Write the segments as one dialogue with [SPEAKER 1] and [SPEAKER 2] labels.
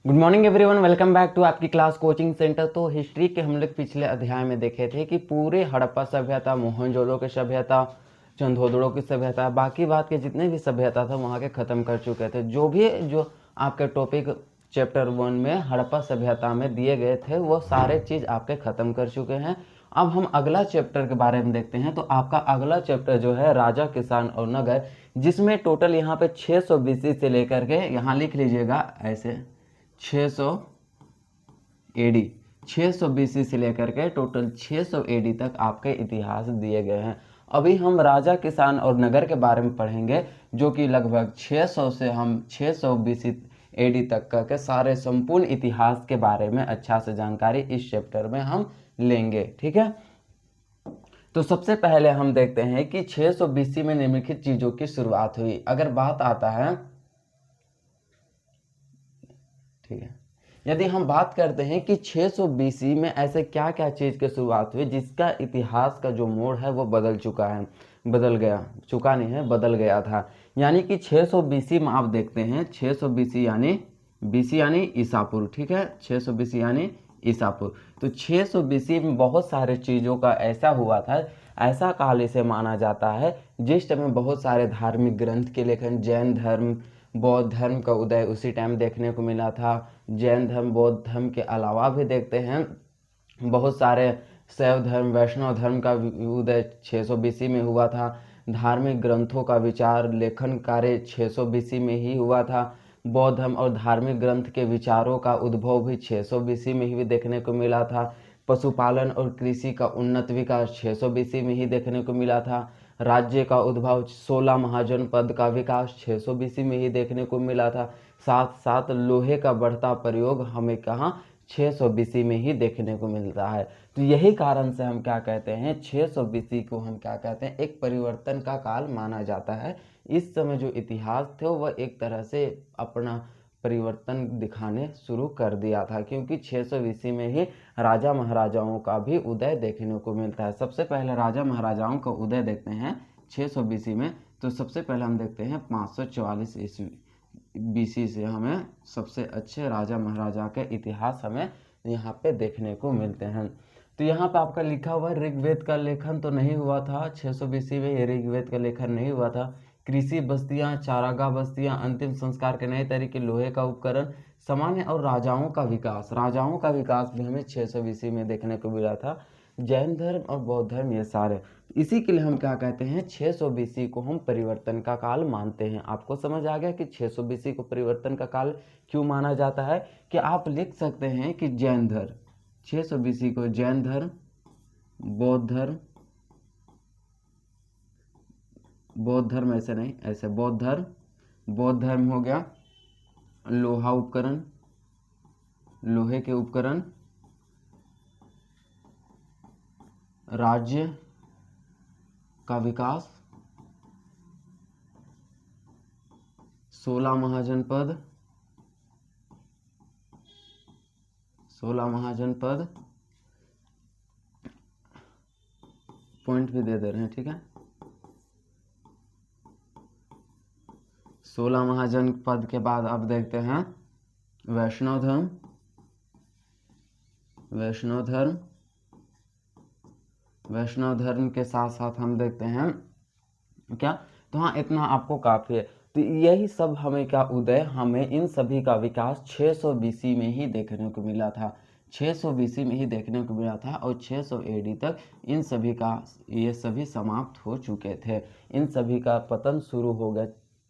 [SPEAKER 1] Good morning everyone, welcome back to आपकी class coaching centre. तो history के हम लोग पिछले अध्याय में देखे थे कि पूरे हड़प्पा सभ्यता, मोहनजोदड़ो की सभ्यता, चंदोदड़ो की सभ्यता, बाकी बात के जितने भी सभ्यता था वहाँ के ख़त्म कर चुके थे। जो आपके टॉपिक चैप्टर 1 में हड़प्पा सभ्यता में दिए गए थे वो सारे चीज़ आपके ख़त्म कर चुके हैं। अब हम अगला चैप्टर के बारे में देखते हैं। तो आपका अगला चैप्टर जो है राजा, किसान और नगर, जिसमें टोटल यहाँ पे 600 BC से लेकर के, यहाँ लिख लीजिएगा ऐसे, 600 AD, 600 BC से लेकर के टोटल 600 AD तक आपके इतिहास दिए गए हैं। अभी हम राजा, किसान और नगर के बारे में पढ़ेंगे, जो कि लगभग 600 से हम 600 BC AD तक का सारे संपूर्ण इतिहास के बारे में अच्छा से जानकारी इस चैप्टर में हम लेंगे। ठीक है, तो सबसे पहले हम देखते हैं कि 600 BC में निम्नलिखित चीज़ों की शुरुआत हुई। अगर बात आता है, ठीक है, यदि हम बात करते हैं कि 600 BC में ऐसे क्या क्या चीज़ की शुरुआत हुई जिसका इतिहास का जो मोड़ है वो बदल चुका है, बदल गया, चुका नहीं है, बदल गया था। यानी कि 600 BC में आप देखते हैं 600 BC यानी ईसापुर। ठीक है, 600 BC यानी ईसापुर। तो 600 BC में बहुत सारे चीज़ों का ऐसा हुआ था, ऐसा काल इसे माना जाता है जिस टाइम में बहुत सारे धार्मिक ग्रंथ के लेखन, जैन धर्म, बौद्ध धर्म का उदय उसी टाइम देखने को मिला था। जैन धर्म, बौद्ध धर्म के अलावा भी देखते हैं बहुत सारे शैव धर्म, वैष्णव धर्म का उदय 600 BC में हुआ था। धार्मिक ग्रंथों का विचार, लेखन कार्य 600 BC में ही हुआ था। बौद्ध धर्म और धार्मिक ग्रंथ के विचारों का उद्भव भी 600 BC में ही देखने को मिला था। पशुपालन और कृषि का उन्नत विकास 600 BC में ही देखने को मिला था। राज्य का उद्भव, 16 महाजनपद का विकास 600 BC में ही देखने को मिला था। साथ साथ लोहे का बढ़ता प्रयोग हमें कहाँ 600 BC में ही देखने को मिलता है। तो यही कारण से हम क्या कहते हैं, 600 BC को हम क्या कहते हैं, एक परिवर्तन का काल माना जाता है। इस समय जो इतिहास थे वह एक तरह से अपना परिवर्तन दिखाने शुरू कर दिया था, क्योंकि 600 BC में ही राजा महाराजाओं का भी उदय देखने को मिलता है। सबसे पहले राजा महाराजाओं का उदय देखते हैं 600 BC में। तो सबसे पहले हम देखते हैं 544 ईस्वी BC से हमें सबसे अच्छे राजा महाराजा के इतिहास हमें यहाँ पे देखने को मिलते हैं। तो यहाँ पे आपका लिखा हुआ है ऋग्वेद का लेखन तो नहीं हुआ था 600 BC में, ये ऋग्वेद का लेखन नहीं हुआ था। कृषि बस्तियाँ, चारागाह बस्तियाँ, अंतिम संस्कार के नए तरीके, लोहे का उपकरण, सामान्य और राजाओं का विकास भी हमें 600 BC में देखने को मिला था। जैन धर्म और बौद्ध धर्म, ये सारे, इसी के लिए हम क्या कहते हैं, 600 BC को हम परिवर्तन का काल मानते हैं। आपको समझ आ गया कि 600 BC को परिवर्तन का काल क्यों माना जाता है? कि आप लिख सकते हैं कि जैन धर्म, 600 BC को जैन धर्म, बौद्ध धर्म ऐसे नहीं, ऐसे बौद्ध धर्म हो गया, लोहा उपकरण, लोहे के उपकरण, राज्य का विकास, 16 महाजनपद, पॉइंट भी दे रहे हैं, ठीक है। 16 महाजनपद के बाद अब देखते हैं वैष्णव धर्म के साथ साथ हम देखते हैं क्या, तो हाँ, इतना आपको काफ़ी है। तो यही सब हमें क्या उदय, हमें इन सभी का विकास 600 BC में ही देखने को मिला था, 600 BC में ही देखने को मिला था। और 600 AD तक इन सभी का, ये सभी समाप्त हो चुके थे, इन सभी का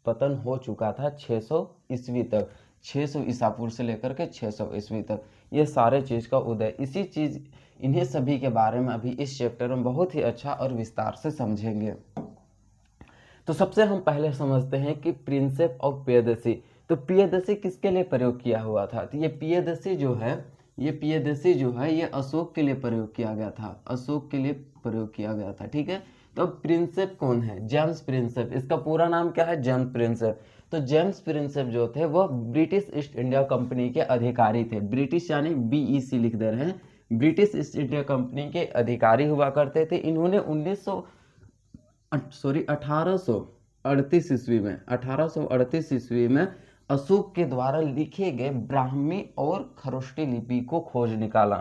[SPEAKER 1] पतन हो चुका था 600 ईस्वी तक, 600 ईसापुर से लेकर के 600 ईस्वी तक ये सारे चीज़ का उदय, इन्हीं सभी के बारे में अभी इस चैप्टर में बहुत ही अच्छा और विस्तार से समझेंगे। तो सबसे हम पहले समझते हैं कि प्रिंसेप ऑफ पियदसी। तो पियदसी किसके लिए प्रयोग किया हुआ था? तो ये पियदसी जो है ये अशोक के लिए प्रयोग किया गया था, ठीक है। तो प्रिंसेप कौन है? जेम्स प्रिंसेप, इसका पूरा नाम क्या है? James Prinsep. तो जेम्स प्रिंसेप जो थे वह ब्रिटिश ईस्ट इंडिया कंपनी के अधिकारी थे। ब्रिटिश यानी BEC लिख दे रहे हैं, ब्रिटिश ईस्ट इंडिया कंपनी के अधिकारी हुआ करते थे। इन्होंने 1838 ईस्वी में अशोक के द्वारा लिखे गए ब्राह्मी और खरोष्टी लिपि को खोज निकाला।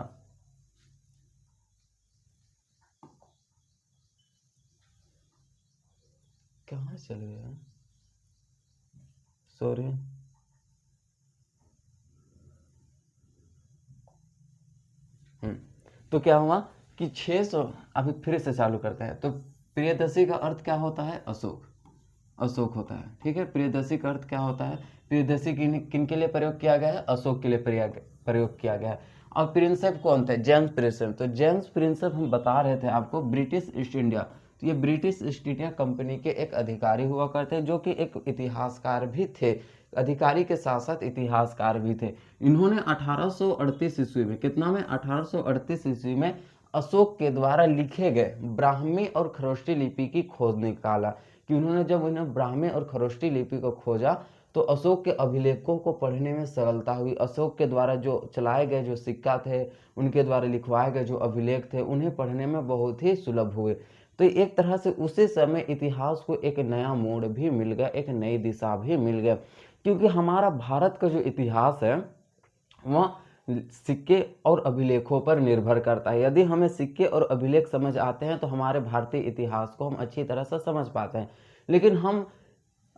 [SPEAKER 1] कहाँ चले गए, सॉरी। तो क्या हुआ कि 600, अभी फिर से चालू करते हैं। तो प्रियदर्शी का अर्थ क्या होता है, अशोक, अशोक होता है। ठीक है, प्रियदर्शी का अर्थ क्या होता है, प्रियदर्शी किन के लिए प्रयोग किया गया है, अशोक के लिए प्रयोग किया गया है। और प्रिंसेप कौन थे, जेम्स प्रिंसेप। तो जेम्स प्रिंसेप हम बता रहे थे आपको ब्रिटिश ईस्ट इंडिया, तो ये ब्रिटिश ईस्ट इंडिया कंपनी के एक अधिकारी हुआ करते हैं, जो कि एक इतिहासकार भी थे, अधिकारी के साथ साथ इतिहासकार भी थे। इन्होंने 1838 ईस्वी में, कितना में, 1838 ईस्वी में अशोक के द्वारा लिखे गए ब्राह्मी और खरोष्टी लिपि की खोज निकाला। कि उन्होंने जब उन्हें ब्राह्मी और खरोष्टी लिपि को खोजा तो अशोक के अभिलेखों को पढ़ने में सरलता हुई। अशोक के द्वारा जो चलाए गए जो सिक्का थे, उनके द्वारा लिखवाए गए जो अभिलेख थे, उन्हें पढ़ने में बहुत ही सुलभ हुए। तो एक तरह से उसी समय इतिहास को एक नया मोड़ भी मिल गया, एक नई दिशा भी मिल गया। क्योंकि हमारा भारत का जो इतिहास है वह सिक्के और अभिलेखों पर निर्भर करता है। यदि हमें सिक्के और अभिलेख समझ आते हैं तो हमारे भारतीय इतिहास को हम अच्छी तरह से समझ पाते हैं। लेकिन हम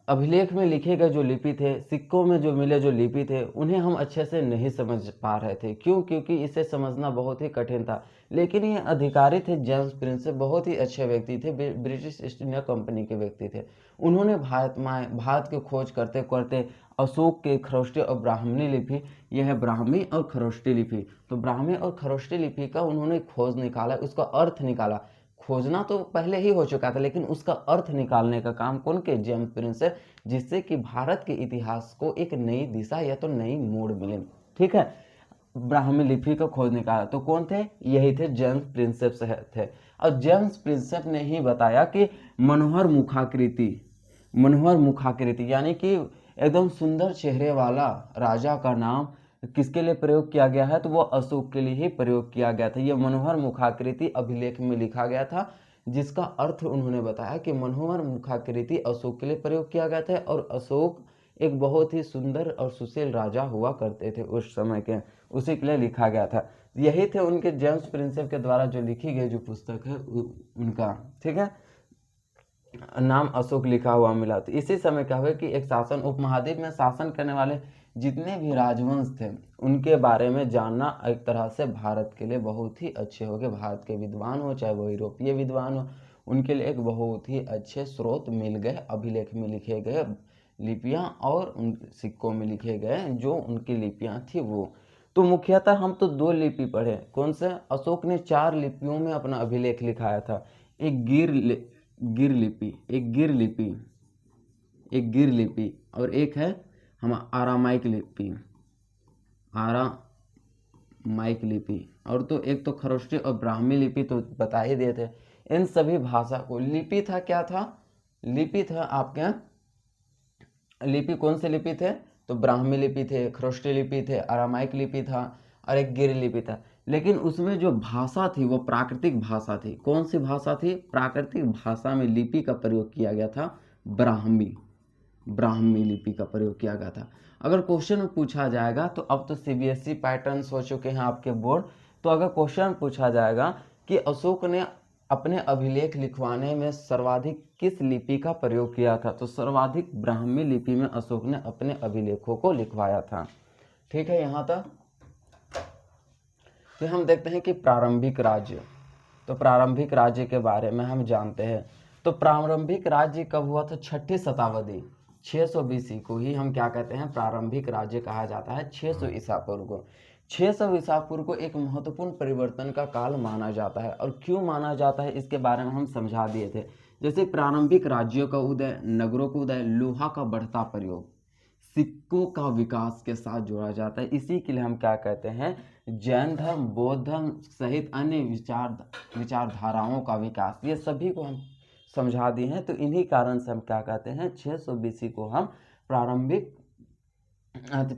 [SPEAKER 1] अभिलेख में लिखे गए जो लिपि थे, सिक्कों में जो मिले जो लिपि थे, उन्हें हम अच्छे से नहीं समझ पा रहे थे। क्यों? क्योंकि इसे समझना बहुत ही कठिन था। लेकिन ये अधिकारी थे जेम्स प्रिंसेप, बहुत ही अच्छे व्यक्ति थे, ब्रिटिश ईस्ट इंडिया कंपनी के व्यक्ति थे। उन्होंने भारत की खोज करते करते अशोक के खरोष्टी और ब्राह्मणी लिपि, यह है ब्राह्मी और खरोष्टी लिपि, तो ब्राह्मी और खरोष्टी लिपि का उन्होंने खोज निकाला, उसका अर्थ निकाला। खोजना तो पहले ही हो चुका था, लेकिन उसका अर्थ निकालने का काम कौन के, जेम्स प्रिंसेप, जिससे कि भारत के इतिहास को एक नई दिशा या तो नई मोड़ मिले। ठीक है, ब्राह्मी लिपि का खोज निकाला तो कौन थे, यही थे, जेम्स प्रिंसेप थे। और जेम्स प्रिंसेप ने ही बताया कि मनोहर मुखाकृति, मनोहर मुखाकृति यानी कि एकदम सुंदर चेहरे वाला राजा का नाम किसके लिए प्रयोग किया गया है, तो वो अशोक के लिए ही प्रयोग किया गया था। ये मनोहर मुखाकृति अभिलेख में लिखा गया था, जिसका अर्थ उन्होंने बताया कि मनोहर मुखाकृति अशोक के लिए प्रयोग किया गया था। और अशोक एक बहुत ही सुंदर और सुशील राजा हुआ करते थे उस समय के, उसी के लिए लिखा गया था। यही थे उनके जेम्स प्रिंसेप के द्वारा जो लिखी गई जो पुस्तक है उनका, ठीक है, नाम अशोक लिखा हुआ मिला। तो इसी समय क्या हुआ कि एक शासन, उपमहाद्वीप में शासन करने वाले जितने भी राजवंश थे उनके बारे में जानना एक तरह से भारत के लिए बहुत ही अच्छे हो गए। भारत के विद्वान हो चाहे वो यूरोपीय विद्वान हो, उनके लिए एक बहुत ही अच्छे स्रोत मिल गए, अभिलेख में लिखे गए लिपियां और उन सिक्कों में लिखे गए जो उनकी लिपियां थी वो। तो मुख्यतः हम तो 2 लिपि पढ़े, कौन से, अशोक ने 4 लिपियों में अपना अभिलेख लिखाया था। एक गिर लिपि, एक गिर लिपि, एक गिर लिपि, और एक है हम आरामाइक लिपि, आरामाइक लिपि, और तो एक तो खरोष्टी और ब्राह्मी लिपि तो बता ही दिए थे। इन सभी भाषा को, लिपि था क्या था, लिपि था आपके, लिपि कौन से लिपि थे, तो ब्राह्मी लिपि थे, खरोष्टी लिपि थे, आरामाइक लिपि था और एक गिर लिपि था। लेकिन उसमें जो भाषा थी वो प्राकृतिक भाषा थी। कौन सी भाषा थी, प्राकृतिक भाषा में लिपि का प्रयोग किया गया था, ब्राह्मी, ब्राह्मी लिपि का प्रयोग किया गया था। अगर क्वेश्चन में पूछा जाएगा तो अब तो सीबीएसई पैटर्न्स हो चुके हैं आपके बोर्ड, तो अगर क्वेश्चन पूछा जाएगा कि अशोक ने अपने अभिलेख लिखवाने में सर्वाधिक किस लिपि का प्रयोग किया था, तो सर्वाधिक ब्राह्मी लिपि में अशोक ने अपने अभिलेखों को लिखवाया था। ठीक है, यहाँ तक। तो हम देखते हैं कि प्रारंभिक राज्य, तो प्रारंभिक राज्य के बारे में हम जानते हैं। तो प्रारंभिक राज्य कब हुआ था, 6ठी शताब्दी, 600 बीसी को ही हम क्या कहते हैं, प्रारंभिक राज्य कहा जाता है, 600 ईसा पूर्व को। 600 ईसा पूर्व को एक महत्वपूर्ण परिवर्तन का काल माना जाता है। और क्यों माना जाता है इसके बारे में हम समझा दिए थे। जैसे प्रारंभिक राज्यों का उदय, नगरों का उदय, लोहा का बढ़ता प्रयोग, सिक्कों का विकास के साथ जोड़ा जाता है। इसी के लिए हम क्या कहते हैं, जैन धर्म, बौद्ध धर्म सहित अन्य विचारधाराओं का विकास, ये सभी को हम समझा दिए हैं। तो इन्हीं कारण से हम क्या कहते हैं, 600 बीसी को हम प्रारंभिक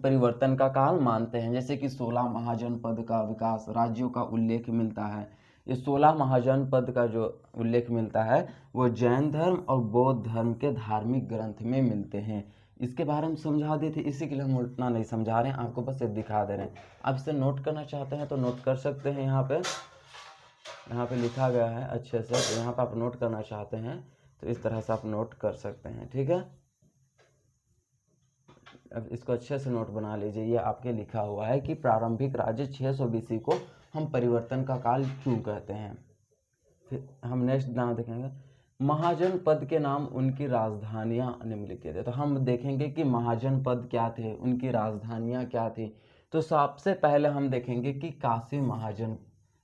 [SPEAKER 1] परिवर्तन का काल मानते हैं। जैसे कि 16 महाजनपद का विकास, राज्यों का उल्लेख मिलता है। ये 16 महाजनपद का जो उल्लेख मिलता है वो जैन धर्म और बौद्ध धर्म के धार्मिक ग्रंथ में मिलते हैं। इसके बारे में समझा दी थी, इसी के लिए हम उतना नहीं समझा रहे हैं, आपको बस ये दिखा दे रहे हैं। आप इसे नोट करना चाहते हैं तो नोट कर सकते हैं। यहाँ पे लिखा गया है अच्छे से, तो यहाँ पे आप नोट करना चाहते हैं तो इस तरह से आप नोट कर सकते हैं, ठीक है। अब इसको अच्छे से नोट बना लीजिए। ये आपके लिखा हुआ है कि प्रारंभिक राज्य 600 बीसी को हम परिवर्तन का काल क्यों कहते हैं। फिर हम नेक्स्ट नाम देखेंगे, महाजन पद के नाम उनकी राजधानियां निम्नलिखित है। तो हम देखेंगे कि महाजन पद क्या थे, उनकी राजधानियां क्या थी। तो सबसे पहले हम देखेंगे कि काशी महाजन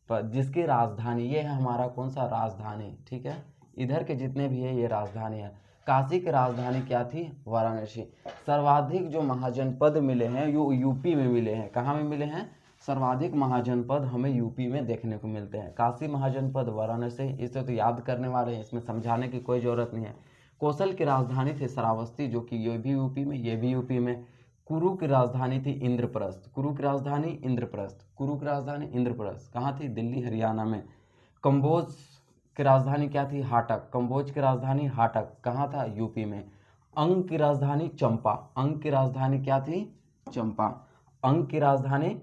[SPEAKER 1] पद, जिसकी राजधानी, ये है हमारा कौन सा राजधानी, ठीक है। इधर के जितने भी है ये राजधानी है। काशी की राजधानी क्या थी, वाराणसी। सर्वाधिक जो महाजनपद मिले हैं वो यूपी में मिले हैं। कहाँ में मिले हैं, सर्वाधिक महाजनपद हमें यूपी में देखने को मिलते हैं। काशी महाजनपद, वाराणसी, इसे तो याद करने वाले हैं, इसमें समझाने की कोई ज़रूरत नहीं है। कौशल की राजधानी थी श्रावस्ती, जो कि ये भी यूपी में, ये भी यूपी में। कुरु की राजधानी थी इंद्रप्रस्थ, कुरु की राजधानी इंद्रप्रस्थ, कुरु की राजधानी इंद्रप्रस्थ कहाँ थी, दिल्ली हरियाणा में। कंबोज की राजधानी क्या थी, हाटक, कंबोज की राजधानी हाटक कहाँ था, यूपी में। अंग की राजधानी चंपा, अंग की राजधानी क्या थी, चंपा, अंग की राजधानी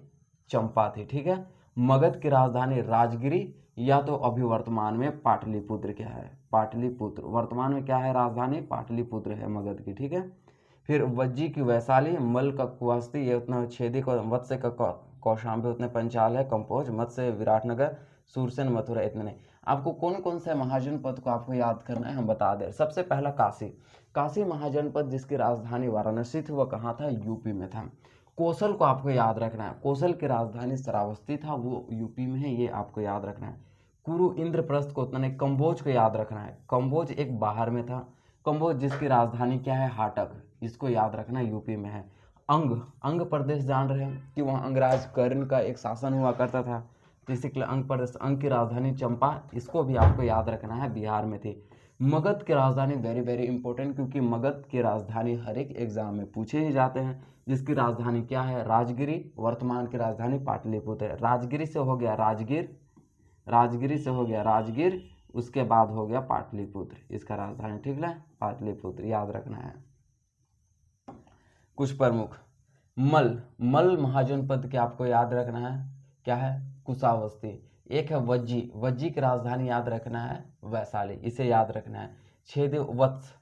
[SPEAKER 1] चंपा थी, ठीक है। मगध की राजधानी राजगिरी, या तो अभी वर्तमान में पाटलिपुत्र क्या है, पाटलिपुत्र, वर्तमान में क्या है राजधानी, पाटलिपुत्र है मगध की, ठीक है। फिर वज्जी की वैशाली, मल का कुवास्ती, ये उतना छेदिक, और मत्स्य का कौशाम्बी उतने पंचाल है, कंपोज, मत्स्य विराटनगर, सूरसेन मथुरा, इतने नहीं। आपको कौन कौन से महाजनपद को आपको याद करना है हम बता दें। सबसे पहला काशी, काशी महाजनपद जिसकी राजधानी वाराणसी थी, वह कहाँ था, यूपी में था। कौशल को आपको याद रखना है, कौशल की राजधानी श्रावस्ती था, वो यूपी में है, ये आपको याद रखना है। कुरु इंद्रप्रस्थ को उतना नहीं, कंबोज को याद रखना है, कंबोज एक बाहर में था, कंबोज जिसकी राजधानी क्या है, हाटक, इसको याद रखना, यूपी में है। अंग, अंग प्रदेश जान रहे हैं कि वहाँ अंगराज कर्ण का एक शासन हुआ करता था, तो इसी के लिए अंग प्रदेश, अंग की राजधानी चंपा, इसको भी आपको याद रखना है, बिहार में थी। मगध की राजधानी, वेरी वेरी इंपॉर्टेंट, क्योंकि मगध की राजधानी हर एक एग्जाम में पूछे ही जाते हैं, जिसकी राजधानी क्या है, राजगिरी, वर्तमान की राजधानी पाटलिपुत्र है। राजगिरी से हो गया राजगीर, राजगिरी से हो गया राजगीर, उसके बाद हो गया पाटलिपुत्र, इसका राजधानी, ठीक है, पाटलिपुत्र याद रखना है। कुछ प्रमुख, मल, मल महाजनपद के आपको याद रखना है, क्या है, कुशावस्ती। एक है वज्जी, वज्जी की राजधानी याद रखना है वैशाली, इसे याद रखना है। छेद वत्स,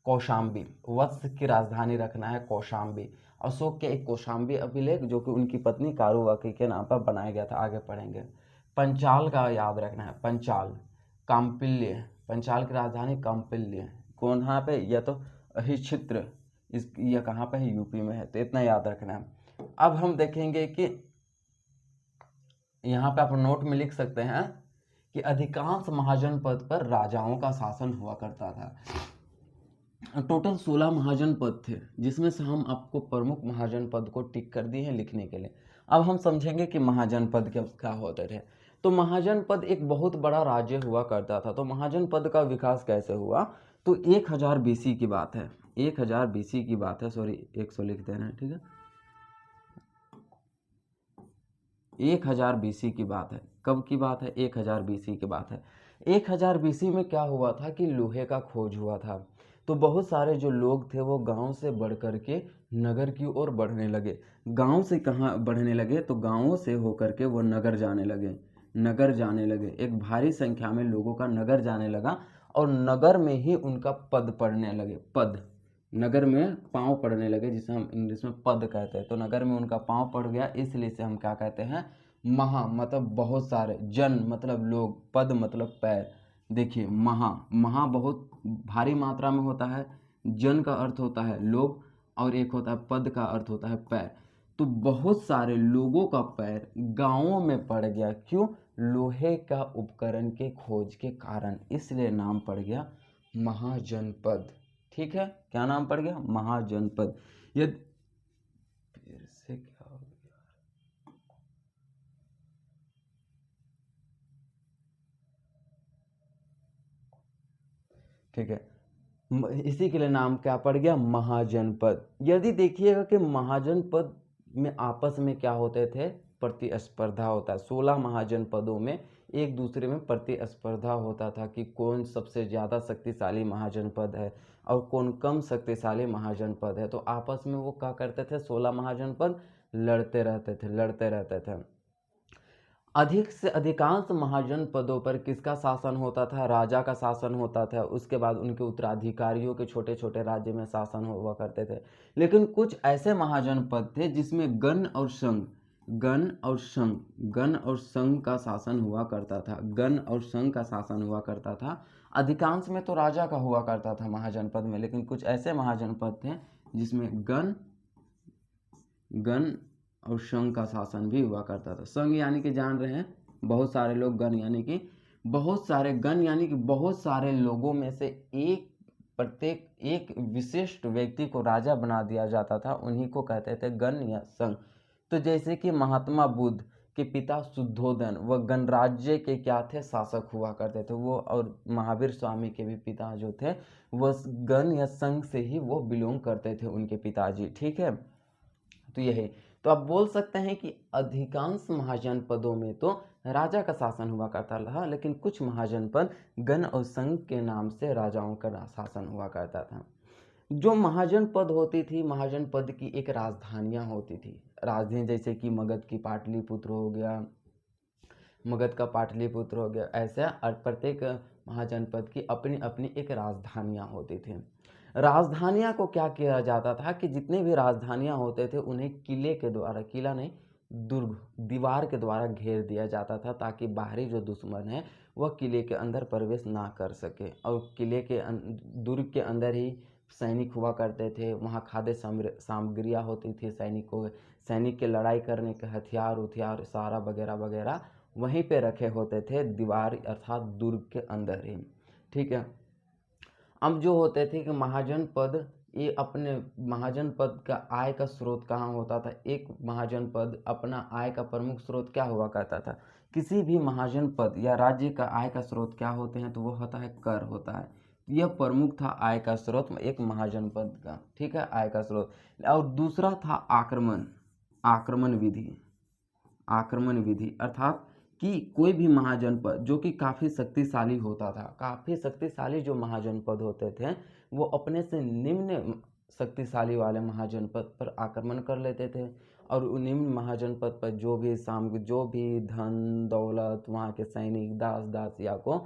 [SPEAKER 1] कौशाम्बी, वत्स की राजधानी रखना है कौशाम्बी। अशोक के एक कौशाम्बी अभिलेख, जो कि उनकी पत्नी कारुवाकी के नाम पर बनाया गया था, आगे पढ़ेंगे। पंचाल का याद रखना है, पंचाल, काम्पिल्य, पंचाल की राजधानी काम्पिल्य, कौन यहाँ पे, यह तो अहिक्षित्र, इस ये कहाँ पे है, यूपी में है, तो इतना याद रखना है। अब हम देखेंगे कि यहाँ पे आप नोट में लिख सकते हैं कि अधिकांश महाजनपद पर राजाओं का शासन हुआ करता था। टोटल 16 महाजनपद थे, जिसमें से हम आपको प्रमुख महाजनपद को टिक कर दिए हैं लिखने के लिए। अब हम समझेंगे कि महाजनपद क्या होते थे। तो महाजनपद एक बहुत बड़ा राज्य हुआ करता था। तो महाजनपद का विकास कैसे हुआ, तो 1000 बीसी की बात है, 1000 बीसी की बात है, सॉरी 100 लिख दे रहे हैं, ठीक है। 1000 बीसी की बात है, कब की बात है, 1000 बीसी की बात है। 1000 बीसी में क्या हुआ था कि लोहे का खोज हुआ था। तो बहुत सारे जो लोग थे वो गांव से बढ़ कर के नगर की ओर बढ़ने लगे। गांव से कहाँ बढ़ने लगे, तो गांवों से होकर के वो नगर जाने लगे, नगर जाने लगे। एक भारी संख्या में लोगों का नगर जाने लगा, और नगर में ही उनका पद पड़ने लगे, पद, नगर में पाँव पड़ने लगे, जिसे हम इंग्लिश में पद कहते हैं। तो नगर में उनका पाँव पड़ गया, इसलिए से हम क्या कहते हैं, महा मतलब बहुत सारे, जन मतलब लोग, पद मतलब पैर। देखिए महा, महा बहुत भारी मात्रा में होता है, जन का अर्थ होता है लोग, और एक होता है पद का अर्थ होता है पैर। तो बहुत सारे लोगों का पैर गांवों में पड़ गया, क्यों, लोहे का उपकरण के खोज के कारण, इसलिए नाम पड़ गया महाजनपद, ठीक है। क्या नाम पड़ गया, महाजनपद। ये फिर से क्या हो गया, ठीक है, इसी के लिए नाम क्या पड़ गया, महाजनपद। यदि देखिएगा कि महाजनपद में आपस में क्या होते थे, प्रतिस्पर्धा होता है। 16 महाजनपदों में एक दूसरे में प्रतिस्पर्धा होता था कि कौन सबसे ज़्यादा शक्तिशाली महाजनपद है और कौन कम शक्तिशाली महाजनपद है। तो आपस में वो क्या करते थे, 16 महाजनपद लड़ते रहते थे। अधिक से अधिकांश महाजनपदों पर किसका शासन होता था, राजा का शासन होता था। उसके बाद उनके उत्तराधिकारियों के छोटे छोटे राज्य में शासन हुआ करते थे। लेकिन कुछ ऐसे महाजनपद थे जिसमें गण और संघ का शासन हुआ करता था। गण और संघ का शासन हुआ करता था। अधिकांश में तो राजा का हुआ करता था महाजनपद में, लेकिन कुछ ऐसे महाजनपद थे जिसमें गण और संघ का शासन भी हुआ करता था। संघ यानी कि जान रहे हैं बहुत सारे लोग, गण यानी कि बहुत सारे, गण यानी कि बहुत सारे लोगों में से प्रत्येक एक विशिष्ट व्यक्ति को राजा बना दिया जाता था, उन्हीं को कहते थे गण या संघ। तो जैसे कि महात्मा बुद्ध के पिता शुद्धोधन वह गणराज्य के क्या थे, शासक हुआ करते थे वो, और महावीर स्वामी के भी पिता जो थे वह गण या संघ से ही वो बिलोंग करते थे, उनके पिताजी। ठीक है, तो यही तो आप बोल सकते हैं कि अधिकांश महाजनपदों में तो राजा का शासन हुआ करता था, लेकिन कुछ महाजनपद गण और संघ के नाम से राजाओं का शासन हुआ करता था। जो महाजनपद होती थी, महाजनपद की एक राजधानियां होती थी। राजधानी जैसे कि मगध की पाटलिपुत्र हो गया, मगध का पाटलिपुत्र हो गया, ऐसा प्रत्येक महाजनपद की अपनी अपनी एक राजधानियां होती थी। राजधानियां को क्या किया जाता था कि जितने भी राजधानियां होते थे उन्हें किले के द्वारा, किला नहीं दुर्ग, दीवार के द्वारा घेर दिया जाता था, ताकि बाहरी जो दुश्मन है वह किले के अंदर प्रवेश ना कर सके। और किले के दुर्ग के अंदर ही सैनिक हुआ करते थे, वहाँ खाद्य सामग्रियाँ होती थी, सैनिक के लड़ाई करने के हथियार सारा वगैरह वगैरह वहीं पे रखे होते थे, दीवार अर्थात दुर्ग के अंदर ही। ठीक है, अब जो होते थे कि महाजन पद, ये अपने महाजन पद का आय का स्रोत कहाँ होता था, एक महाजन पद अपना आय का प्रमुख स्रोत क्या हुआ करता था, किसी भी महाजन पद या राज्य का आय का स्रोत क्या होते हैं, तो वो होता है कर होता है। यह प्रमुख था आय का स्रोत एक महाजन पद का। ठीक है, आय का स्रोत। और दूसरा था आक्रमण विधि अर्थात कि कोई भी महाजनपद जो कि काफ़ी शक्तिशाली होता था, काफ़ी शक्तिशाली जो महाजनपद होते थे वो अपने से निम्न शक्तिशाली वाले महाजनपद पर आक्रमण कर लेते थे, और उन निम्न महाजनपद पर जो भी धन दौलत वहाँ के सैनिक दास दासिया को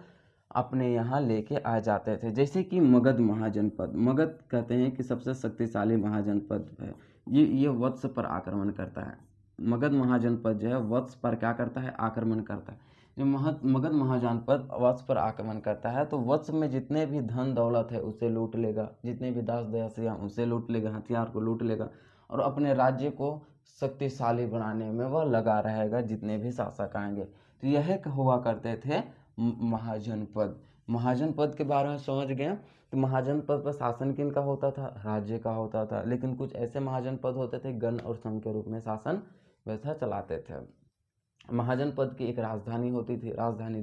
[SPEAKER 1] अपने यहाँ लेके आ जाते थे। जैसे कि मगध महाजनपद, मगध कहते हैं कि सबसे शक्तिशाली महाजनपद है, ये वत्स पर आक्रमण करता है। मगध महाजनपद जो है वत्स पर क्या करता है, आक्रमण करता है। जो मगध महाजनपद वत्स पर आक्रमण करता है तो वत्स में जितने भी धन दौलत है उसे लूट लेगा, जितने भी दास दासियाँ उसे लूट लेगा, हथियार को लूट लेगा, और अपने राज्य को शक्तिशाली बनाने में वह लगा रहेगा जितने भी शासक आएंगे। तो यह हुआ करते थे महाजनपद। महाजनपद के बारे में समझ गए। तो महाजनपद पर शासन किनका होता था, राज्य का होता था। लेकिन कुछ ऐसे महाजनपद होते थे गण और संघ के रूप में शासन व्यवस्था चलाते थे। महाजनपद की एक राजधानी होती थी, राजधानी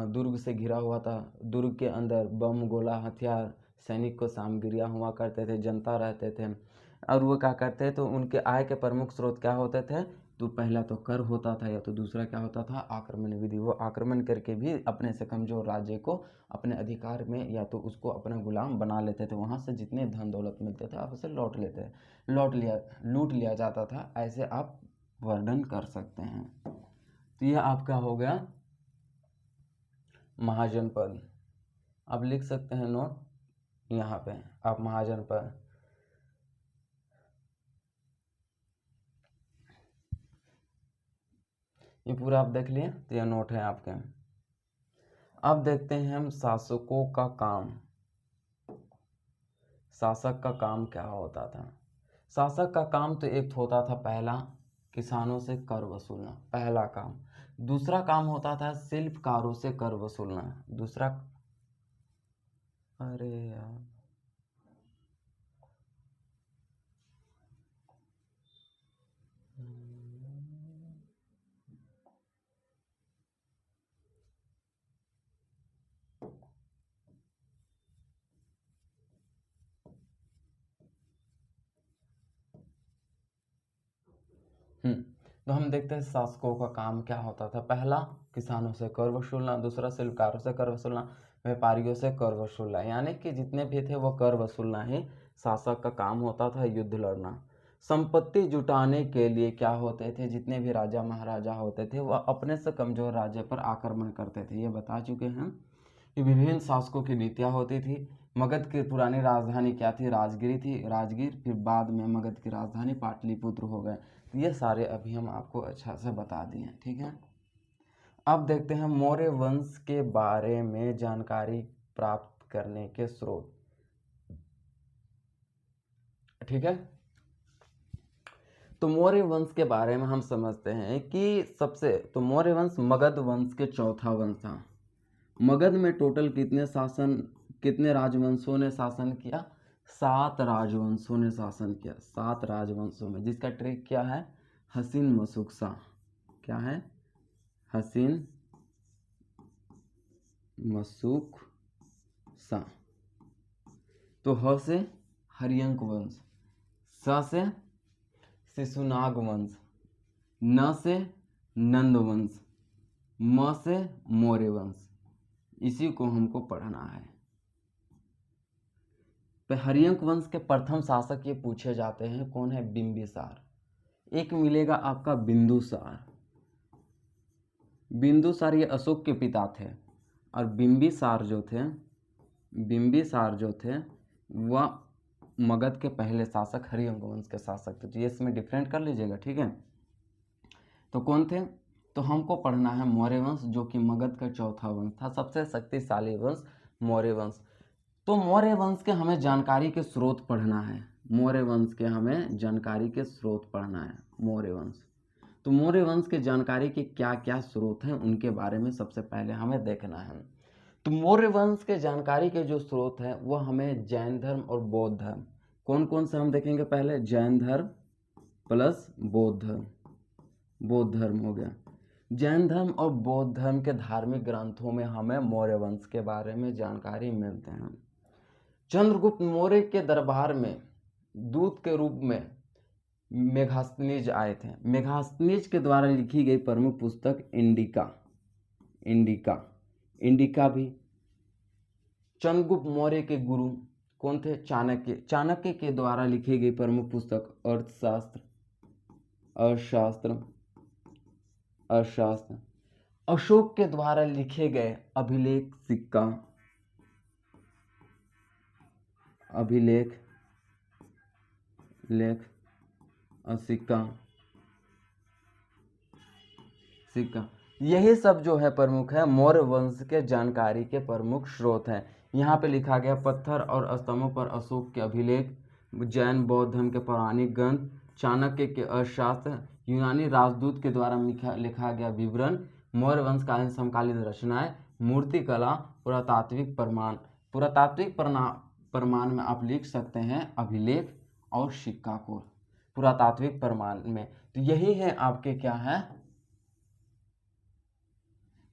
[SPEAKER 1] दुर्ग से घिरा हुआ था। दुर्ग के अंदर बम गोला हथियार सैनिक को सामग्रियाँ हुआ करते थे, जनता रहते थे। और वो क्या करते तो उनके आय के प्रमुख स्रोत क्या होते थे, तो पहला तो कर होता था, या तो दूसरा क्या होता था, आक्रमण विधि। वो आक्रमण करके भी अपने से कमजोर राज्य को अपने अधिकार में या तो उसको अपना गुलाम बना लेते थे, वहाँ से जितने धन दौलत मिलते थे आप उसे लूट लिया जाता था। ऐसे आप वर्णन कर सकते हैं। तो यह आपका हो गया महाजनपद। आप लिख सकते हैं नोट यहाँ पे, आप महाजनपद। ये पूरा आप देख लिए, तो यह नोट है आपके। अब देखते हैं हम शासकों का काम। शासक का काम क्या होता था। शासक का काम तो एक होता था पहला, किसानों से कर वसूलना, पहला काम। दूसरा काम होता था शिल्पकारों से कर वसूलना, दूसरा। अरे यार, तो हम देखते हैं शासकों का काम क्या होता था। पहला, किसानों से कर वसूलना, दूसरा शिल्पकारों से कर वसूलना, व्यापारियों से कर वसूलना, यानी कि जितने भी थे वो कर वसूलना ही शासक का काम होता था। युद्ध लड़ना, संपत्ति जुटाने के लिए क्या होते थे, जितने भी राजा महाराजा होते थे वह अपने से कमजोर राज्य पर आक्रमण करते थे। ये बता चुके हैं कि विभिन्न शासकों की नीतियाँ होती थी। मगध की पुरानी राजधानी क्या थी, राजगिरी थी, राजगीर, फिर बाद में मगध की राजधानी पाटलिपुत्र हो गए। ये सारे अभी हम आपको अच्छा से बता दिए, ठीक है। अब देखते हैं मौर्य वंश के बारे में जानकारी प्राप्त करने के स्रोत, ठीक है। तो मौर्य वंश के बारे में हम समझते हैं कि तो मौर्य वंश मगध वंश के चौथा वंश था। मगध में टोटल कितने राजवंशों ने शासन किया, 7 राजवंशों ने शासन किया। 7 राजवंशों में, जिसका ट्रिक क्या है, हसीन मशूक-सा। क्या है, हसीन मशूक-सा। तो ह से हरियंक वंश, स से शिशुनाग वंश, न से नंद वंश, म से मौर्य वंश। इसी को हमको पढ़ना है। हरियंक वंश के प्रथम शासक ये पूछे जाते हैं, कौन है, बिंबिसार। एक मिलेगा आपका बिंदुसार। बिंदुसार ये अशोक के पिता थे, और बिंबिसार जो थे वह मगध के पहले शासक, हरियंक वंश के शासक थे। तो ये इसमें डिफरेंट कर लीजिएगा, ठीक है। तो कौन थे, तो हमको पढ़ना है मौर्य वंश, जो कि मगध का चौथा वंश था, सबसे शक्तिशाली वंश मौर्य वंश। तो मौर्य वंश के हमें जानकारी के स्रोत पढ़ना है। मौर्य वंश के हमें जानकारी के स्रोत पढ़ना है, मौर्य वंश। तो मौर्य वंश के जानकारी के क्या क्या स्रोत हैं, उनके बारे में सबसे पहले हमें देखना है। तो मौर्य वंश के जानकारी के जो स्रोत हैं वो हमें जैन धर्म और बौद्ध धर्म, कौन कौन से हम देखेंगे, पहले जैन धर्म प्लस बौद्ध धर्म। बौद्ध धर्म हो गया। जैन धर्म और बौद्ध धर्म के धार्मिक ग्रंथों में हमें मौर्य वंश के बारे में जानकारी मिलते हैं। चंद्रगुप्त मौर्य के दरबार में दूत के रूप में मेगास्थनीज आए थे। मेगास्थनीज के द्वारा लिखी गई प्रमुख पुस्तक इंडिका भी। चंद्रगुप्त मौर्य के गुरु कौन थे, चाणक्य के द्वारा लिखी गई प्रमुख पुस्तक अर्थशास्त्र। अशोक के द्वारा लिखे गए अभिलेख सिक्का यही सब जो है प्रमुख है मौर्य वंश के जानकारी के प्रमुख स्रोत हैं। यहाँ पे लिखा गया पत्थर और स्तंभों पर अशोक के अभिलेख, जैन बौद्ध धर्म के पौराणिक ग्रंथ, चाणक्य के अर्थशास्त्र, यूनानी राजदूत के द्वारा लिखा गया विवरण, मौर्य वंशकालीन समकालीन रचनाएं, मूर्ति कला, पुरातात्विक प्रमाण में आप लिख सकते हैं अभिलेख और सिक्का को पुरातात्विक प्रमाण में। तो यही है आपके क्या है,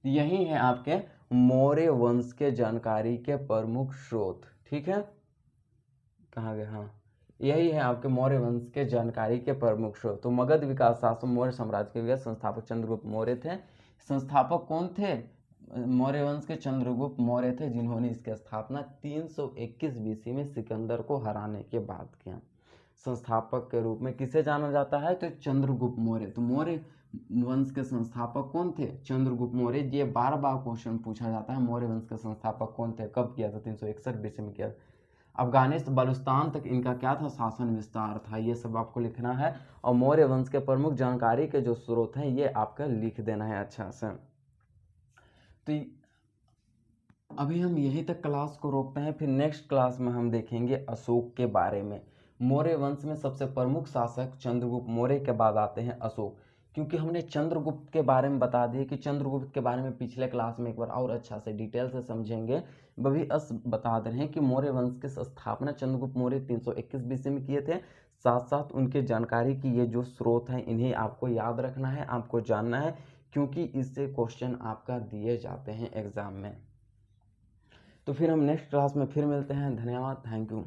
[SPEAKER 1] यही है आपके मौर्य वंश के जानकारी के प्रमुख स्रोत, ठीक है। कहाँ गए, हाँ, यही है आपके मौर्य वंश के जानकारी के प्रमुख स्रोत। तो मगध विकास शासक मौर्य साम्राज्य के विकास संस्थापक चंद्रगुप्त मौर्य थे। संस्थापक कौन थे, मौर्य वंश के चंद्रगुप्त मौर्य थे, जिन्होंने इसकी स्थापना 321 बीसी में सिकंदर को हराने के बाद किया। संस्थापक के रूप में किसे जाना जाता है, तो चंद्रगुप्त मौर्य। तो मौर्य वंश के संस्थापक कौन थे, चंद्रगुप्त मौर्य। ये बार बार क्वेश्चन पूछा जाता है, मौर्य वंश के संस्थापक कौन थे, कब किया था, 361 बीसी में किया। अफगानिस्तान बलूचिस्तान तक इनका क्या था, शासन विस्तार था। ये सब आपको लिखना है, और मौर्य वंश के प्रमुख जानकारी के जो स्रोत हैं ये आपका लिख देना है अच्छा से। तो अभी हम यहीं तक क्लास को रोकते हैं, फिर नेक्स्ट क्लास में हम देखेंगे अशोक के बारे में। मौर्य वंश में सबसे प्रमुख शासक चंद्रगुप्त मौर्य के बाद आते हैं अशोक। क्योंकि हमने चंद्रगुप्त के बारे में बता दिए कि चंद्रगुप्त के बारे में पिछले क्लास में एक बार और अच्छा से डिटेल से समझेंगे, वही बता दे रहे हैं कि मौर्य वंश की स्थापना चंद्रगुप्त मौर्य 321 बीसी में किए थे। साथ साथ उनके जानकारी की ये जो स्रोत हैं इन्हें आपको याद रखना है, आपको जानना है, क्योंकि इससे क्वेश्चन आपका दिए जाते हैं एग्जाम में। तो फिर हम नेक्स्ट क्लास में फिर मिलते हैं। धन्यवाद, थैंक यू।